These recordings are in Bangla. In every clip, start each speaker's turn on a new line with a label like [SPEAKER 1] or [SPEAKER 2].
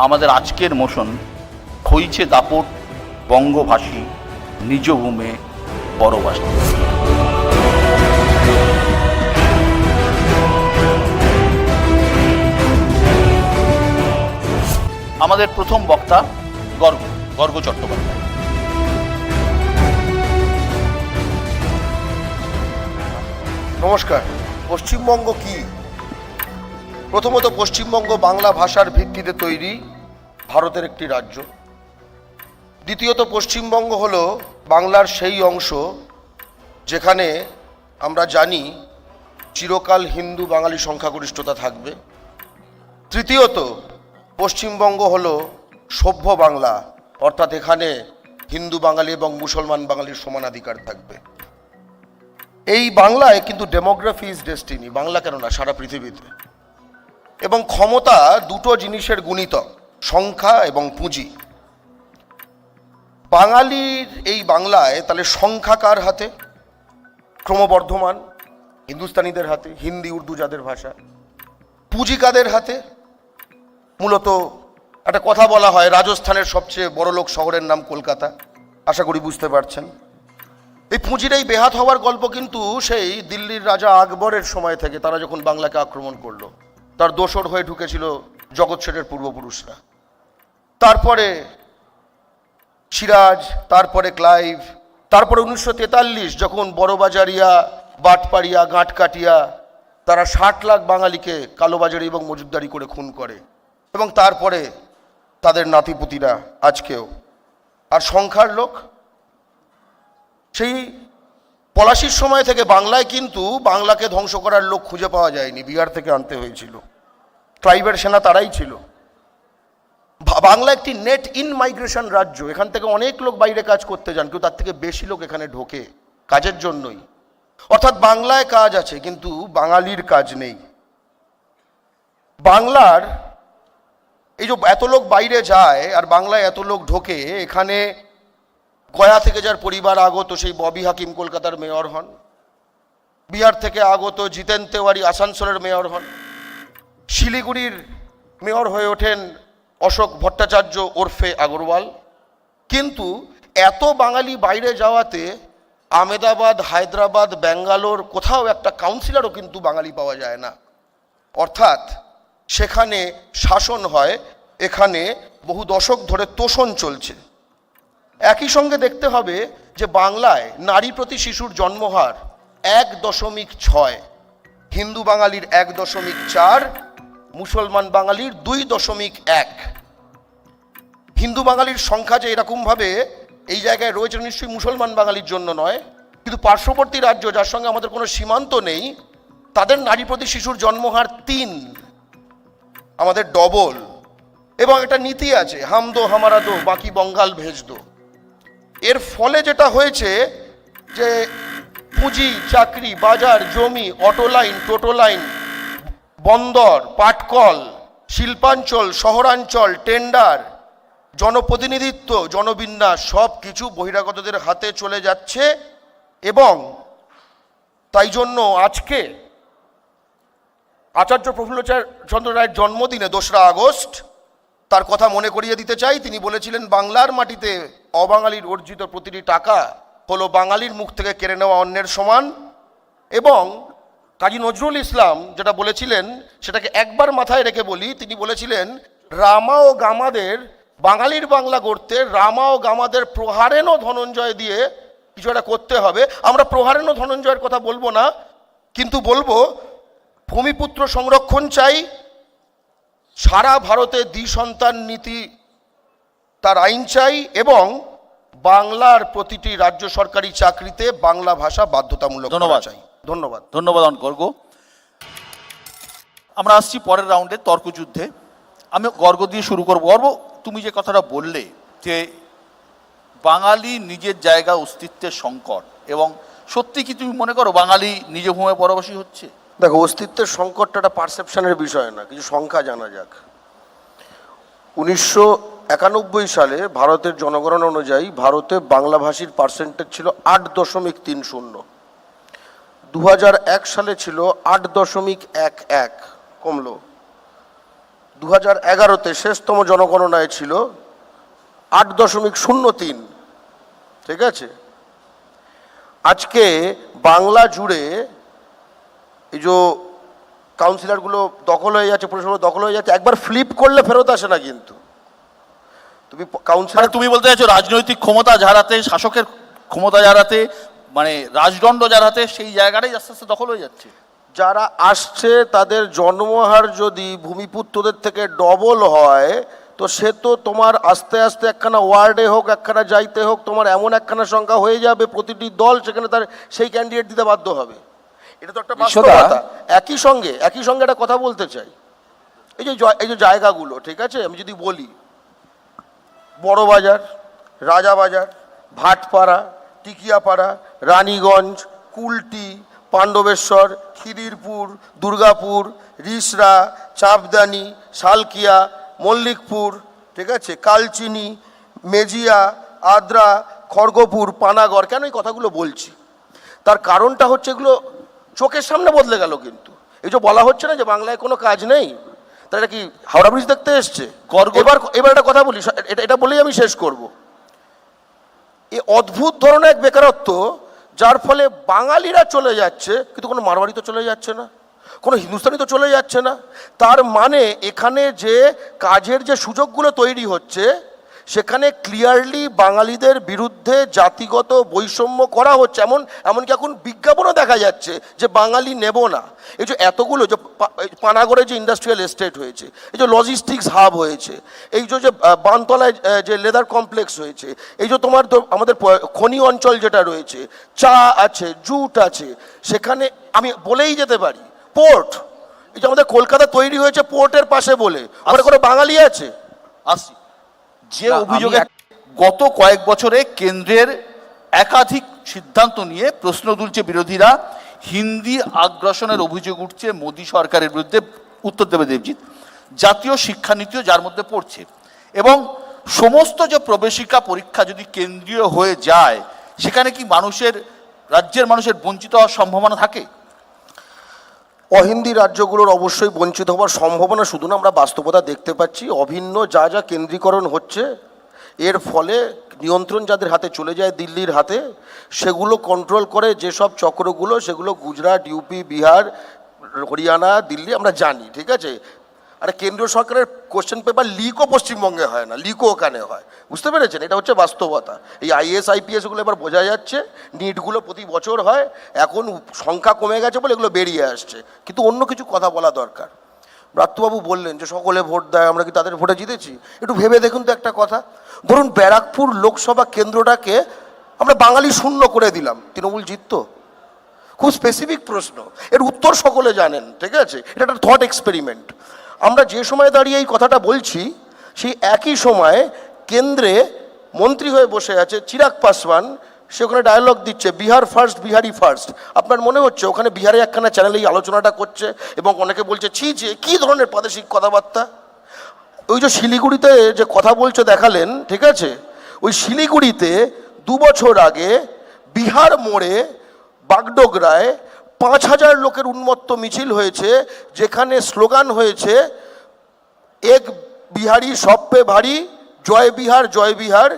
[SPEAKER 1] আমাদের আজকের মোশন হইছে দাপট বঙ্গভাষী নিজ ভূমে পরবাসী। আমাদের প্রথম বক্তা গর্গ চট্টোপাধ্যায়।
[SPEAKER 2] নমস্কার। পশ্চিমবঙ্গ কি? প্রথমত, পশ্চিমবঙ্গ বাংলা ভাষার ভিত্তিতে তৈরি ভারতের একটি রাজ্য। দ্বিতীয়ত, পশ্চিমবঙ্গ হলো বাংলার সেই অংশ যেখানে আমরা জানি চিরকাল হিন্দু বাঙালি সংখ্যাগরিষ্ঠতা থাকবে। তৃতীয়ত, পশ্চিমবঙ্গ হলো সভ্য বাংলা, অর্থাৎ এখানে হিন্দু বাঙালি এবং মুসলমান বাঙালির সমানাধিকার থাকবে। এই বাংলায় কিন্তু ডেমোগ্রাফি ইজ ডেস্টিনি, বাংলা কেন না সারা পৃথিবীতে। এবং ক্ষমতা দুটো জিনিসের গুণিতক, সংখ্যা এবং পুঁজি। বাঙালির এই বাংলায় তাহলে সংখ্যা কার হাতে? ক্রমবর্ধমান হিন্দুস্তানিদের হাতে, হিন্দি উর্দু যাদের ভাষা। পুঁজি কাদের হাতে? মূলত একটা কথা বলা হয়, রাজস্থানের সবচেয়ে বড়লোক শহরের নাম কলকাতা, আশা করি বুঝতে পারছেন। এই পুঁজির এই বেহাত হওয়ার গল্প কিন্তু সেই দিল্লির রাজা আকবরের সময় থেকে, তারা যখন বাংলাকে আক্রমণ করলো, তার দোসর হয়ে ঢুকেছিল জগৎ শেঠের পূর্বপুরুষরা। তারপরে সিরাজ, তারপরে ক্লাইভ, তারপরে 1943 যখন বড়বাজারিয়া, বাটপাড়িয়া, গাঁটকাটিয়া তারা 60 লাখ বাঙালিকে কালোবাজারি এবং মজুদদারি করে খুন করে, এবং তারপরে তাদের নাতিপুতিরা আজকেও। আর সংখ্যার লোক, সেই পলাশির সময় থেকে বাংলায় কিন্তু বাংলাকে ধ্বংস করার লোক খুঁজে পাওয়া যায়নি, বিহার থেকে আনতে হয়েছিল। ট্রাইবের সেনা তারাই ছিল। বাংলা একটি নেট ইন মাইগ্রেশন রাজ্য, এখান থেকে অনেক লোক বাইরে কাজ করতে যান, কিন্তু তার থেকে বেশি লোক এখানে ঢোকে কাজের জন্যই। অর্থাৎ বাংলায় কাজ আছে কিন্তু বাঙালির কাজ নেই। বাংলার এই যে এত লোক বাইরে যায় আর বাংলায় এত লোক ঢোকে, এখানে গয়া থেকে যার পরিবার আগত সেই ববি হাকিম কলকাতার মেয়র হন, বিহার থেকে আগত জিতেন তেওয়ারি আসানসোলের মেয়র হন, শিলিগুড়ির মেয়র হয়ে ওঠেন অশোক ভট্টাচার্য ওরফে আগরওয়াল। কিন্তু এত বাঙালি বাইরে যাওয়াতে আহমেদাবাদ, হায়দ্রাবাদ, ব্যাঙ্গালোর কোথাও একটা কাউন্সিলরও কিন্তু বাঙালি পাওয়া যায় না। অর্থাৎ সেখানে শাসন হয়, এখানে বহু দশক ধরে তোষণ চলছে। একই সঙ্গে দেখতে হবে যে বাংলায় নারী প্রতি শিশুর জন্মহার 1.6, হিন্দু বাঙালির 1.4, মুসলমান বাঙালির 2.1। হিন্দু বাঙালির সংখ্যা যে এরকমভাবে এই জায়গায় রয়েছে নিশ্চয়ই মুসলমান বাঙালির জন্য নয়, কিন্তু পার্শ্ববর্তী রাজ্য যার সঙ্গে আমাদের কোনো সীমান্ত নেই, তাদের নারী প্রতি শিশুর জন্মহার 3, আমাদের ডবল। এবং একটা নীতি আছে, হাম দো হামারা দো বাকি বঙ্গাল ভেজ দো। এর ফলে যেটা হয়েছে যে পুঁজি, চাকরি, বাজার, জমি, অটো লাইন, টোটো লাইন, বন্দর, পাটকল, শিল্পাঞ্চল, শহরাঞ্চল, টেন্ডার, জনপ্রতিনিধিত্ব, জনবিন্যাস সব কিছু বহিরাগতদের হাতে চলে যাচ্ছে। এবং তাই জন্য আজকে আচার্য প্রফুল্লচন্দ্র রায়ের জন্মদিনে 2রা আগস্ট তার কথা মনে করিয়ে দিতে চাই। তিনি বলেছিলেন, বাংলার মাটিতে অবাঙালির অর্জিত প্রতিটি টাকা হলো বাঙালির মুখ থেকে কেড়ে নেওয়া অন্যের সমান। এবং কাজী নজরুল ইসলাম যেটা বলেছিলেন সেটাকে একবার মাথায় রেখে বলি, তিনি বলেছিলেন, রামা ও গামাদের বাঙালির বাংলা গড়তে রামা ও গামাদের প্রহারেণ ধনঞ্জয় দিয়ে কিছু একটা করতে হবে। আমরা প্রহারেণ ধনঞ্জয়ের কথা বলবো না, কিন্তু বলবো ভূমিপুত্র সংরক্ষণ চাই, সারা ভারতে দ্বিসন্তান নীতি তার আইন চাই, এবং বাংলার প্রতিটি রাজ্য সরকারি চাকরিতে বাংলা ভাষা বাধ্যতামূলক চাই। ধন্যবাদ।
[SPEAKER 1] ধন্যবাদ গর্গ। আমরা আসছি পরের রাউন্ডে, তর্কযুদ্ধে। আমি গর্গ দিয়ে শুরু করব। গর্গ, তুমি যে কথাটা বললে যে বাঙালি নিজের জায়গা অস্তিত্বের সংকট, এবং সত্যি কি তুমি মনে করো বাঙালি নিজ ভূমে পরবাসী হচ্ছে?
[SPEAKER 2] দেখো, অস্তিত্বের সংকটটা একটা পারসেপশনের বিষয় না, কিছু সংখ্যা জানা যাক। 1991 সালে ভারতের জনগণনা অনুযায়ী ভারতে বাংলাভাষীর পার্সেন্টেজ ছিল 8.30, 2001 সালে ছিল 8.11, কমলো। 2011-তে শেষতম জনগণনায় ছিল 8.03, ঠিক আছে। আজকে বাংলা জুড়ে এই যে কাউন্সিলরগুলো দখল হয়ে যাচ্ছে, পরিষেবা দখল হয়ে যাচ্ছে, একবার ফ্লিপ করলে ফেরত আসে না কিন্তু। তুমি কাউন্সিলর,
[SPEAKER 1] তুমি বলতে চাইছো রাজনৈতিক ক্ষমতা যার হাতে, শাসকের ক্ষমতা যার হাতে, মানে রাজদণ্ড যার হাতে, সেই জায়গাটাই আস্তে আস্তে দখল হয়ে যাচ্ছে।
[SPEAKER 2] যারা আসছে তাদের জন্মহার যদি ভূমিপুত্রদের থেকে ডবল হয়, তো সে তো তোমার আস্তে আস্তে একখানা ওয়ার্ডে হোক, একখানা যাইতে হোক, তোমার এমন একখানা সংখ্যা হয়ে যাবে, প্রতিটি দল সেখানে তার সেই ক্যান্ডিডেট দিতে বাধ্য হবে। এটা তো একটা বাস্তবতা। একই সঙ্গে একটা কথা বলতে চাই, এই যে জায়গাগুলো, ঠিক আছে, আমি যদি বলি বড়বাজার, রাজাবাজার, ভাটপাড়া, টিকিয়াপাড়া, রানীগঞ্জ, কুলটি, পাণ্ডবেশ্বর, খিদিরপুর, দুর্গাপুর, রিসরা, চাপদানি, শালকিয়া, মল্লিকপুর, ঠিক আছে, কালচিনি, মেজিয়া, আদ্রা, খড়গপুর, পানাগড়। কেন এই কথাগুলো বলছি? তার কারণটা হচ্ছে এগুলো চোখের সামনে বদলে গেল। কিন্তু এই যে বলা হচ্ছে না যে বাংলায় কোনো কাজ নেই, তারা কি হাওড়া ব্রিজ দেখতে এসছে? এবার একটা কথা বলি, এটা বলেই আমি শেষ করব। এই অদ্ভুত ধরনের এক বেকারত্ব, যার ফলে বাঙালিরা চলে যাচ্ছে, কিন্তু কোনো মারওয়াড়ি তো চলে যাচ্ছে না, কোনো হিন্দুস্তানি তো চলে যাচ্ছে না। তার মানে এখানে যে কাজের যে সুযোগগুলো তৈরি হচ্ছে, সেখানে ক্লিয়ারলি বাঙালিদের বিরুদ্ধে জাতিগত বৈষম্য করা হচ্ছে। এমনকি এখন বিজ্ঞাপনও দেখা যাচ্ছে যে বাঙালি নেব না। এই যে এতগুলো যে পানাগড়ে যে ইন্ডাস্ট্রিয়াল এস্টেট হয়েছে, এই যে লজিস্টিক্স হাব হয়েছে, এই যে বানতলায় যে লেদার কমপ্লেক্স হয়েছে, এই যে তোমার তো আমাদের খনি অঞ্চল যেটা রয়েছে, চা আছে, জুট আছে, সেখানে আমি বলেই যেতে পারি পোর্ট। এই যে আমাদের কলকাতা তৈরি হয়েছে পোর্টের পাশে বলে, ওখানে কোনো বাঙালি আছে?
[SPEAKER 1] আসছি যে অভিযোগে গত কয়েক বছরে কেন্দ্রের একাধিক সিদ্ধান্ত নিয়ে প্রশ্ন তুলছে বিরোধীরা, হিন্দি আগ্রাসনের অভিযোগ উঠছে মোদী সরকারের বিরুদ্ধে। উত্তর দেবে দেবজিৎ। জাতীয় শিক্ষানীতিও যার মধ্যে পড়ছে, এবং সমস্ত যে প্রবেশিকা পরীক্ষা যদি কেন্দ্রীয় হয়ে যায়, সেখানে কি রাজ্যের মানুষের বঞ্চিত হওয়ার সম্ভাবনা থাকে?
[SPEAKER 2] অহিন্দি রাজ্যগুলোর অবশ্যই বঞ্চিত হওয়ার সম্ভাবনা শুধু না, আমরা বাস্তবতা দেখতে পাচ্ছি। অভিন্ন যা কেন্দ্রীকরণ হচ্ছে, এর ফলে নিয়ন্ত্রণ যাদের হাতে চলে যায় দিল্লির হাতে, সেগুলো কন্ট্রোল করে যেসব চক্রগুলো, সেগুলো গুজরাট, ইউপি, বিহার, হরিয়ানা, দিল্লি, আমরা জানি, ঠিক আছে। আরে কেন্দ্রীয় সরকারের কোশ্চেন পেপার লিকও পশ্চিমবঙ্গে হয় না, লিকও ওখানে হয়, বুঝতে পেরেছেন? এটা হচ্ছে বাস্তবতা। এই আইএস আইপিএসগুলো এবার বোঝা যাচ্ছে, নিটগুলো প্রতি বছর হয়, এখন সংখ্যা কমে গেছে বলে এগুলো বেরিয়ে আসছে। কিন্তু অন্য কিছু কথা বলা দরকার। ব্রাত্যবাবু বললেন যে সকলে ভোট দেয়, আমরা কি তাদের ভোটে জিতেছি? একটু ভেবে দেখুন তো একটা কথা। ধরুন ব্যারাকপুর লোকসভা কেন্দ্রটাকে আমরা বাঙালি শূন্য করে দিলাম, তৃণমূল জিততো? খুব স্পেসিফিক প্রশ্ন, এর উত্তর সকলে জানেন, ঠিক আছে। এটা একটা থট এক্সপেরিমেন্ট। আমরা যে সময় দাঁড়িয়ে এই কথাটা বলছি, সেই একই সময় কেন্দ্রে মন্ত্রী হয়ে বসে আছে চিরাগ পাসওয়ান, সে ওখানে ডায়ালগ দিচ্ছে, বিহার ফার্স্ট, বিহারি ফার্স্ট। আপনার মনে হচ্ছে ওখানে বিহারে একখানা চ্যানেলে এই আলোচনাটা করছে, এবং অনেকে বলছে ছি যে কী ধরনের প্রাদেশিক কথাবার্তা। ওই যে শিলিগুড়িতে যে কথা বলছে দেখালেন, ঠিক আছে, ওই শিলিগুড়িতে 2 বছর আগে বিহার মোড়ে বাগডোগরায় 5000 লোকের উন্মত্ত মিছিল হয়েছে, যেখানে স্লোগান হয়েছে এক বিহারি সব পে ভারী, জয় বিহার, জয় বিহার।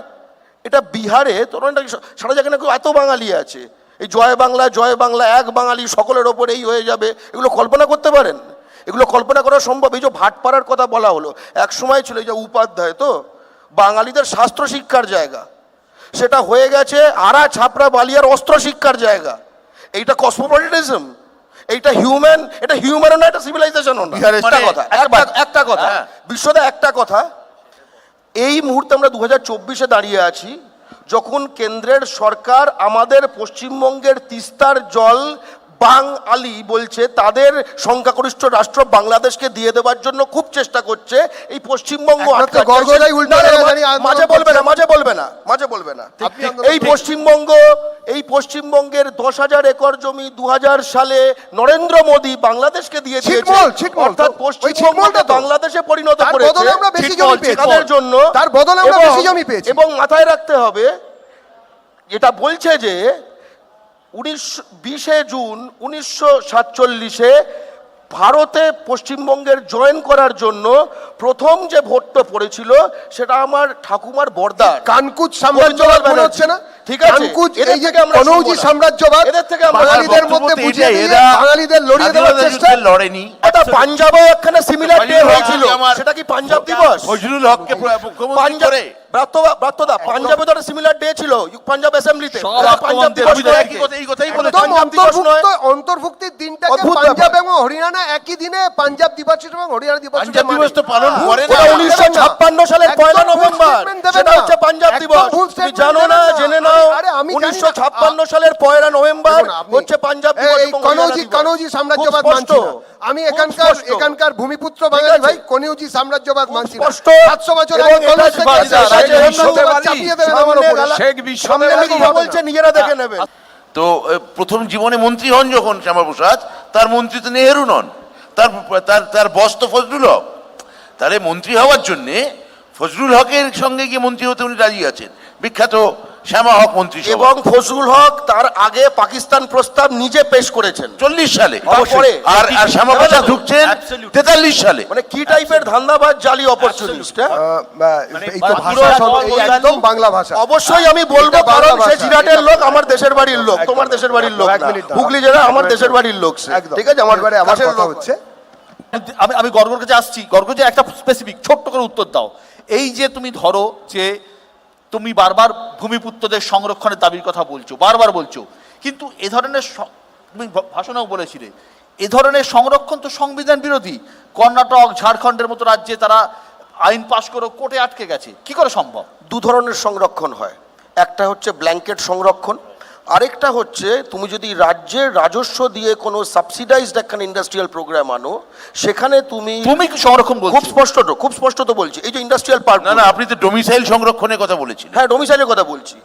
[SPEAKER 2] এটা বিহারে তোমরা সারা জায়গায় নাকি এত বাঙালি আছে, এই জয় বাংলা, এক বাঙালি সকলের ওপর এই হয়ে যাবে, এগুলো কল্পনা করতে পারেন? এগুলো কল্পনা করা সম্ভব? এই যে ভাটপাড়ার কথা বলা হলো, এক সময় ছিল এই যে উপাধ্যায় তো বাঙালিদের শাস্ত্র শিক্ষার জায়গা, সেটা হয়ে গেছে আরা ছাপড়া বালিয়ার অস্ত্র শিক্ষার জায়গা। এইটা কসমোপলিটিজম? এইটা হিউম্যান? এটা হিউম্যানও না, এটা সিভিলাইজেশনও না। একটা কথা বিশ্বদা, একটা কথা, এই মুহূর্তে আমরা 2024-এ দাঁড়িয়ে আছি, যখন কেন্দ্রের সরকার আমাদের পশ্চিমবঙ্গের তিস্তার জল বাঙালি বলছে, তাদের সংখ্যাগরিষ্ঠ রাষ্ট্র বাংলাদেশকে দিয়ে দেওয়ার জন্য খুব চেষ্টা করছে। এই পশ্চিমবঙ্গ মাঝে বলবে না। এই পশ্চিমবঙ্গের 10,000 একর জমি 2000 সালে নরেন্দ্র মোদী বাংলাদেশকে দিয়ে দিয়েছে, অর্থাৎ পশ্চিমবঙ্গকে বাংলাদেশে পরিণত করেছে তাদের জন্য। এবং মাথায় রাখতে হবে, এটা বলছে যে 20 জুন 1947-এ ভারতে পশ্চিমবঙ্গের জয়েন করার জন্য প্রথম যে ভোটটা পড়েছিল সেটা আমার ঠাকুমার বর্দার
[SPEAKER 3] কানকুচ সাম্রাজ্যবাদ মনে হচ্ছে না?
[SPEAKER 2] ঠিক আছে,
[SPEAKER 3] কানকুচ,
[SPEAKER 2] এদের
[SPEAKER 3] এই যে
[SPEAKER 2] থেকে আমরা
[SPEAKER 3] কনৌজি
[SPEAKER 2] শুনবো না।
[SPEAKER 3] সাম্রাজ্যবাদ,
[SPEAKER 2] এদের থেকে আমরা
[SPEAKER 3] বাঙালিদের
[SPEAKER 2] শুনবো না।
[SPEAKER 3] মধ্যে বুঝিয়ে দিয়ে
[SPEAKER 4] এরা
[SPEAKER 3] বাঙালিদের লড়িয়ে দেওয়ার
[SPEAKER 4] স্বাধীনতার
[SPEAKER 3] চেষ্টা।
[SPEAKER 4] যুদ্ধে লড়েনি।
[SPEAKER 2] এটা পাঞ্জাবে একখানে সিমিলার ডে
[SPEAKER 4] ফজলুল হক
[SPEAKER 2] হয়েছিল,
[SPEAKER 4] আমার-
[SPEAKER 2] সেটা কি পাঞ্জাব দিবস?
[SPEAKER 4] ফজলুল হককে মুখ্যমন্ত্রী
[SPEAKER 2] পাঞ্জাব
[SPEAKER 4] করে
[SPEAKER 2] ব্রাত্যদা পাঞ্জাবে তো একটা সিমিলার ডে ছিল পাঞ্জাব অ্যাসেম্বলিতে।
[SPEAKER 1] সব
[SPEAKER 2] এটা পাঞ্জাব
[SPEAKER 1] আক্রমণদের
[SPEAKER 2] দিবস
[SPEAKER 1] আমি তো
[SPEAKER 2] নয়।
[SPEAKER 1] একই কথা- এই কথাই
[SPEAKER 2] একদম
[SPEAKER 1] বলেছি।
[SPEAKER 2] পাঞ্জাব দিবস নয়।
[SPEAKER 3] অন্তর্ভুক্তির দিনটাকে
[SPEAKER 2] অদ্ভুত
[SPEAKER 3] পাঞ্জাব
[SPEAKER 2] ব্যাপার।
[SPEAKER 3] এবং হরিয়ানা একই দিনে পাঞ্জাব দিবস এবং হরিয়ানা দিবস
[SPEAKER 4] পাঞ্জাব দিবস তো পালন করে না।
[SPEAKER 2] ওটা 1956 সালের
[SPEAKER 3] একদম
[SPEAKER 2] 1
[SPEAKER 3] ভুল
[SPEAKER 2] নভেম্বর,
[SPEAKER 3] statement দেবেন
[SPEAKER 2] সেটা
[SPEAKER 3] না।
[SPEAKER 2] হচ্ছে পাঞ্জাব
[SPEAKER 3] একদম
[SPEAKER 2] দিবস।
[SPEAKER 3] ভুল
[SPEAKER 2] তুমি
[SPEAKER 3] statement
[SPEAKER 2] জানো না,
[SPEAKER 3] দেবেন না।
[SPEAKER 2] জেনে নাও,
[SPEAKER 3] আরে আমি জানি না।
[SPEAKER 2] 1956 সালের 1 নভেম্বর
[SPEAKER 3] দেখুন, আপনি-
[SPEAKER 2] হচ্ছে পাঞ্জাব দিবস
[SPEAKER 3] এই
[SPEAKER 2] এবং হরিয়ানা দিবস।
[SPEAKER 3] কনৌজি সাম্রাজ্যবাদ
[SPEAKER 2] খুব
[SPEAKER 3] মানছি
[SPEAKER 2] স্পষ্ট।
[SPEAKER 3] না। আমি
[SPEAKER 2] খুব স্পষ্ট।
[SPEAKER 3] এখানকার ভূমিপুত্র বাঙালি
[SPEAKER 2] আছে।
[SPEAKER 3] ভাই, কনৌজি সাম্রাজ্যবাদ
[SPEAKER 2] খুব
[SPEAKER 3] মানছি না।
[SPEAKER 2] স্পষ্ট।
[SPEAKER 3] 700 বছর
[SPEAKER 2] এবং
[SPEAKER 3] আগে
[SPEAKER 2] এটা
[SPEAKER 3] কনৌজ থেকে
[SPEAKER 2] বাড়িতে
[SPEAKER 3] আসা
[SPEAKER 2] রাজা
[SPEAKER 3] সাম্রাজ্যবাদ
[SPEAKER 2] রাজা
[SPEAKER 3] চাপিয়ে দেবেন
[SPEAKER 2] সামনে
[SPEAKER 3] আমার উপরে।
[SPEAKER 2] গালা-
[SPEAKER 4] শেখ
[SPEAKER 2] সামনে
[SPEAKER 4] বিশ্বনাথ
[SPEAKER 2] কথা বলছে, নিজেরা দেখে নেবেন।
[SPEAKER 4] তো প্রথম জীবনে মন্ত্রী হন যখন শ্যামাপ্রসাদ, তার মন্ত্রী তো নেহেরু নন, তার তার তার বস তো ফজলুল হক। তাহলে মন্ত্রী হওয়ার জন্যে ফজলুল হকের সঙ্গে গিয়ে মন্ত্রী হতে উনি রাজি আছেন, বিখ্যাত শ্যামা হক মন্ত্রী
[SPEAKER 2] এবং ফজলুল হক তার আগে পাকিস্তান প্রস্তাব নিজে পেশ করেছেন।
[SPEAKER 4] 40 সালে,
[SPEAKER 2] তারপরে
[SPEAKER 4] আর শ্যামাপ্রসাদ
[SPEAKER 2] না,
[SPEAKER 4] ঢুকছেন
[SPEAKER 1] Absolutely.
[SPEAKER 4] 43 সালে।
[SPEAKER 2] মানে কি টাইপের ধান্দাবাজ জালি অপরচুনিস্ট।
[SPEAKER 3] এই তো ভাষা সব এই একদম বাংলা ভাষা।
[SPEAKER 2] অবশ্যই আমি বলবো,
[SPEAKER 3] এটা বাংলা
[SPEAKER 2] কারণ সে
[SPEAKER 3] ভাষা।
[SPEAKER 2] জিরাটের লোক, আমার দেশের বাড়ির লোক,
[SPEAKER 3] একদম।
[SPEAKER 2] তোমার দেশের বাড়ির লোক
[SPEAKER 3] এক
[SPEAKER 2] না।
[SPEAKER 3] মিনিট দাঁড়াও।
[SPEAKER 2] হুগলি জেলা আমার দেশের বাড়ির লোক সে।
[SPEAKER 3] একদম।
[SPEAKER 2] ঠিক আছে, আমার
[SPEAKER 3] এবারে আমার
[SPEAKER 2] কাছের
[SPEAKER 3] কথা
[SPEAKER 2] লোক।
[SPEAKER 3] হচ্ছে,
[SPEAKER 1] আমি গর্গর কাছে আসছি। গর্গ যে একটা স্পেসিফিক ছোট্ট করে উত্তর দাও। এই যে তুমি ধরো যে তুমি বারবার ভূমিপুত্রদের সংরক্ষণের দাবির কথা বলছো, বারবার বলছো, কিন্তু এ ধরনের তুমি ভাষণেও বলেছিলে এ ধরনের সংরক্ষণ তো সংবিধান বিরোধী। কর্ণাটক, ঝাড়খণ্ডের মতো রাজ্যে তারা আইন পাশ করে কোর্টে আটকে গেছে, কি করে সম্ভব?
[SPEAKER 2] দু ধরনের সংরক্ষণ হয়, একটা হচ্ছে ব্ল্যাঙ্কেট সংরক্ষণ, আরেকটা হচ্ছে তুমি যদি রাজ্যের রাজস্ব দিয়ে কোনো সাবসিডাইজড একটা ইন্ডাস্ট্রিয়াল প্রোগ্রাম আনো, সেখানে তুমি
[SPEAKER 1] তুমি কি সংরক্ষণ বলছো?
[SPEAKER 2] খুব স্পষ্ট তো বলছি, এই যে ইন্ডাস্ট্রিয়াল পার্ক।
[SPEAKER 4] না না, আপনি তো ডোমিসাইল সংরক্ষণের কথা বলেছিলেন।
[SPEAKER 2] হ্যাঁ, ডোমিসাইলের কথা বলছি।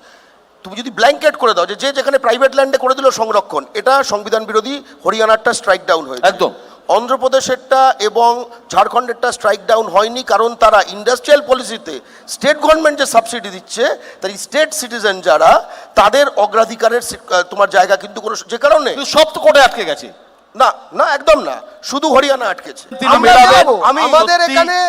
[SPEAKER 2] তুমি যদি ব্ল্যাঙ্কেট করে দাও, যে যেখানে প্রাইভেট ল্যান্ডে করে দিল সংরক্ষণ, এটা সংবিধান বিরোধী। হরিয়ানারটা স্ট্রাইক ডাউন হয়েছে
[SPEAKER 1] একদম।
[SPEAKER 2] অন্ধ্রপ্রদেশেরটা এবং ঝাড়খণ্ডেরটা স্ট্রাইক ডাউন হয়নি, কারণ তারা ইন্ডাস্ট্রিয়াল পলিসিতে স্টেট গভর্নমেন্ট যে সাবসিডি দিচ্ছে, তাই স্টেট সিটিজেন যারা, তাদের অগ্রাধিকারের তোমার জায়গা কিন্তু কোনো, যে কারণে
[SPEAKER 1] কিন্তু সব তো কোর্টে আটকে গেছে।
[SPEAKER 2] না না, একদম না, শুধু হরিয়ানা আটকেছে।
[SPEAKER 3] আমরা যাবো।
[SPEAKER 2] আমি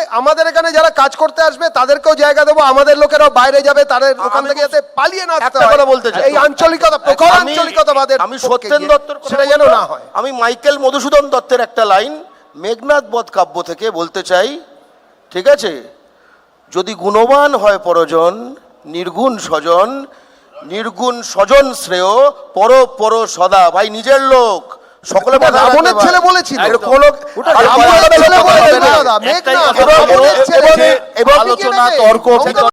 [SPEAKER 3] আমাদের এখানে যারা কাজ করতে আসবে তাদেরকেও জায়গা দেবো, আমাদের লোকেরাও বাইরে যাবে, তাদের ওখান
[SPEAKER 2] আমি
[SPEAKER 3] থেকে যাতে পালিয়ে না আসতে
[SPEAKER 2] একটা
[SPEAKER 3] হয়।
[SPEAKER 2] কথা বলতে চাই।
[SPEAKER 3] এই আঞ্চলিকতা, প্রখর আঞ্চলিকতাবাদের
[SPEAKER 2] আমি
[SPEAKER 3] পক্ষে
[SPEAKER 2] সত্যেন
[SPEAKER 3] গিয়ে
[SPEAKER 2] দত্তর কথা
[SPEAKER 3] সেটা যেন
[SPEAKER 2] বলবো।
[SPEAKER 3] না হয়।
[SPEAKER 2] আমি মাইকেল মধুসূদন দত্তের একটা লাইন মেঘনাদ বধ কাব্য থেকে বলতে চাই, ঠিক আছে? যদি গুণবান হয় পরজন, নির্গুণ স্বজন, নির্গুণ স্বজন শ্রেয়, পর সদা। ভাই, নিজের লোক সকলে
[SPEAKER 3] ওটা রাবণের ছেলে বলেছিল। ওটা
[SPEAKER 2] আরে
[SPEAKER 3] রাবণের
[SPEAKER 2] রাবণের
[SPEAKER 3] ছেলে
[SPEAKER 2] ছেলে
[SPEAKER 3] বলেছিল
[SPEAKER 2] বলেছিল।
[SPEAKER 3] দাদা, মেঘনাদ
[SPEAKER 1] একটাই কথা
[SPEAKER 3] রাবণের
[SPEAKER 1] বলবো,
[SPEAKER 3] ছেলে।
[SPEAKER 1] এবং আলোচনা,
[SPEAKER 3] আপনি কি
[SPEAKER 1] তর্ক,
[SPEAKER 3] দেখেছেন?